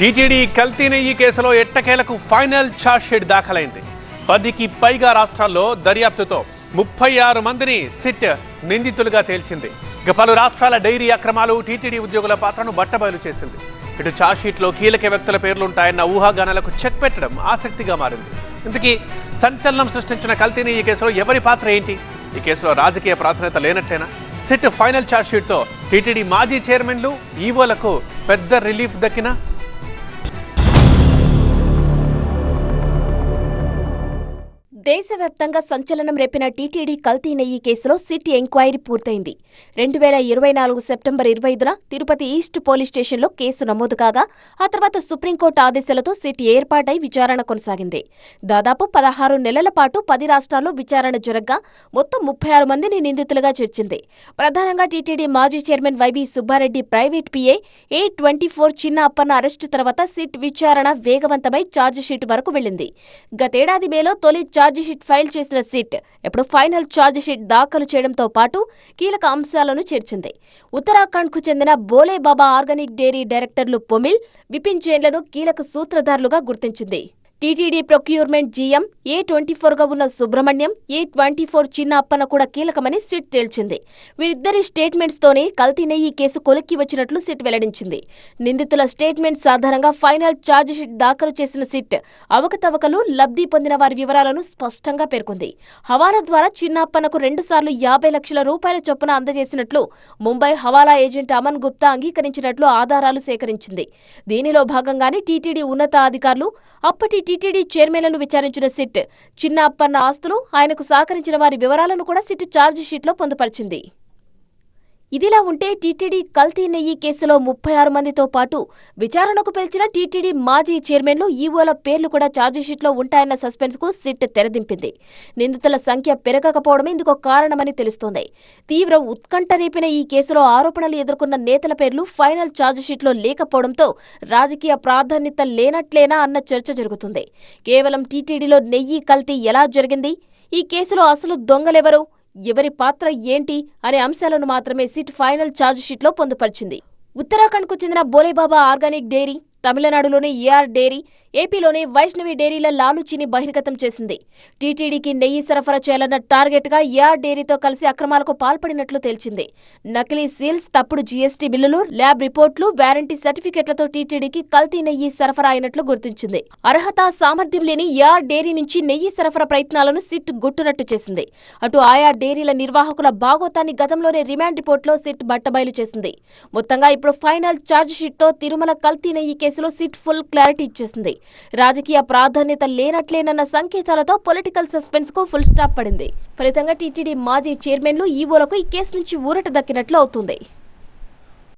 TTD కల్తీ నెయ్యి కేసులో ఎట్టకేలకు ఫైనల్ ఛార్జ్షీట్ దాఖలైంది. 10కి పైగా రాష్ట్రాల్లో దర్యాప్తుతో 36 మందిని సిట్ నిందితులుగా తేల్చింది. ఇక పలు రాష్ట్రాల డైరీ అక్రమాలు, టీటీడీ ఉద్యోగుల పాత్రను బట్టబయలు చేసింది. ఇటు ఛార్జ్షీట్లో కీలక వ్యక్తుల పేర్లుంటాయన్న ఊహాగానాలకు చెక్ పెట్టడం ఆసక్తిగా మారింది. ఇందుకీ సంచలనం సృష్టించిన కల్తీ నెయ్యి కేసులో ఎవరి పాత్ర ఏంటి? ఈ కేసులో రాజకీయ ప్రాధాన్యత లేనట్లేనా? సిట్ ఫైనల్ ఛార్జ్షీట్తో టీటీడీ మాజీ చైర్మన్లు, ఈవోలకు పెద్ద రిలీఫ్ దక్కినా? దేశవ్యాప్తంగా సంచలనం రేపిన టీటీడీ కల్తీ నెయ్యి కేసులో సిట్ ఎంక్వైరీ పూర్తయింది. 2024 సెప్టెంబర్ 25న తిరుపతి ఈస్ట్ పోలీస్ స్టేషన్లో కేసు నమోదు కాగా, ఆ తర్వాత సుప్రీంకోర్టు ఆదేశాలతో సిట్ ఏర్పాటై విచారణ కొనసాగింది. దాదాపు 16 నెలల పాటు 10 రాష్ట్రాల్లో విచారణ జరగ్గా మొత్తం 36 మందిని నిందితులుగా చేర్చింది. ప్రధానంగా టీటీడీ మాజీ chairman YV Subba Reddy private PA A24 Chinna Appanna arrest తర్వాత సిట్ విచారణ వేగవంతమై ఛార్జిషీట్ వరకు వెళ్లింది. గతేడాది మేలో తొలి ఛార్జిషీట్ ఫైల్ చేసిన సిట్ ఇప్పుడు ఫైనల్ ఛార్జిషీట్ దాఖలు చేయడంతో పాటు కీలక అంశాలను చేర్చింది. ఉత్తరాఖండ్కు చెందిన బోలే బాబా ఆర్గానిక్ డైరీ డైరెక్టర్లు పొమిల్, విపిన్ జైన్లను కీలక సూత్రధారులుగా గుర్తించింది. టీటీడీ ప్రొక్యూర్మెంట్ జీఎం A24గా ఉన్న సుబ్రహ్మణ్యం, A24 చిన్న అప్పన్న కూడా కీలకమని సిట్ తేల్చింది. వీరిద్దరి స్టేట్మెంట్స్తోనే కల్తీ నెయ్యి కేసు కొలిక్కి వచ్చినట్లు సిట్ వెల్లడించింది. నిందితుల స్టేట్మెంట్స్ ఆధారంగా ఫైనల్ ఛార్జిషీట్ దాఖలు చేసిన సిట్ అవకతవకలు, లబ్ధి పొందిన వారి వివరాలను స్పష్టంగా పేర్కొంది. హవాలా ద్వారా చిన్న అప్పన్నకు 2 సార్లు 50 లక్షల రూపాయల చొప్పున అందజేసినట్లు ముంబై హవాలా ఏజెంట్ అమన్ గుప్తా అంగీకరించినట్లు ఆధారాలు సేకరించింది. దీనిలో భాగంగానే టీటీడీ ఉన్నతాధికారులు, అప్పటి టీటీడీ చైర్మన్లను విచారించిన సిట్ చిన్న అప్పన్న ఆస్తులు, ఆయనకు సహకరించిన వారి వివరాలను కూడా సిట్ ఛార్జిషీట్లో పొందుపరిచింది. ఇదిలా ఉంటే టీటీడీ కల్తీ నెయ్యి కేసులో 36 మందితో పాటు విచారణకు పిలిచిన టీటీడీ మాజీ చైర్మన్లు, ఈవోల పేర్లు కూడా ఛార్జిషీట్లో ఉంటాయన్న సస్పెన్స్కు సిట్ తెరదింపింది. నిందితుల సంఖ్య పెరగకపోవడమే ఇందుకు కారణమని తెలుస్తోంది. తీవ్ర ఉత్కంఠ రేపిన ఈ కేసులో ఆరోపణలు ఎదుర్కొన్న నేతల పేర్లు ఫైనల్ ఛార్జిషీట్లో లేకపోవడంతో రాజకీయ ప్రాధాన్యత లేనట్లేనా అన్న చర్చ జరుగుతుంది. కేవలం టీటీడీలో నెయ్యి కల్తీ ఎలా జరిగింది, ఈ కేసులో అసలు దొంగలెవరు, ఎవరి పాత్ర ఏంటి అనే అంశాలను మాత్రమే సిట్ ఫైనల్ ఛార్జిషీట్లో పొందుపరిచింది. ఉత్తరాఖండ్కు చెందిన బోలేబాబా ఆర్గానిక్ డైరీ, తమిళనాడులోని ఏఆర్ డైరీ, ఏపీలోని వైష్ణవి డైరీల లాలూచీని బహిర్గతం చేసింది. టీటీడీకి నెయ్యి సరఫరా చేయాలన్న టార్గెట్గా ఏఆర్ డైరీతో కలిసి అక్రమాలకు పాల్పడినట్లు తేల్చింది. నకిలీ సీల్స్, తప్పుడు జీఎస్టీ బిల్లులు, ల్యాబ్ రిపోర్ట్లు, వారంటీ సర్టిఫికెట్లతో టీటీడీకి కల్తీ నెయ్యి సరఫరా అయినట్లు గుర్తించింది. అర్హత, సామర్థ్యం లేని ఏఆర్ డైరీ నుంచి నెయ్యి సరఫరా ప్రయత్నాలను సిట్ గుట్టురట్టు చేసింది. అటు ఆయా డైరీల నిర్వాహకుల బాగోతాన్ని గతంలోనే రిమాండ్ రిపోర్టులో సిట్ బట్టబయలు చేసింది. మొత్తంగా ఇప్పుడు ఫైనల్ ఛార్జిషీట్తో తిరుమల కల్తీ నెయ్యి కేసులో సిట్ ఫుల్ క్లారిటీ ఇచ్చేసింది. రాజకీయ ప్రాధాన్యత లేనట్లేనన్న సంకేతాలతో పొలిటికల్ సస్పెన్స్ కు ఫుల్ స్టాప్ పడింది. ఫలితంగా టీటీడీ మాజీ చైర్మన్లు, ఈవోలకు ఈ కేసు నుంచి ఊరట దక్కినట్లు అవుతుంది.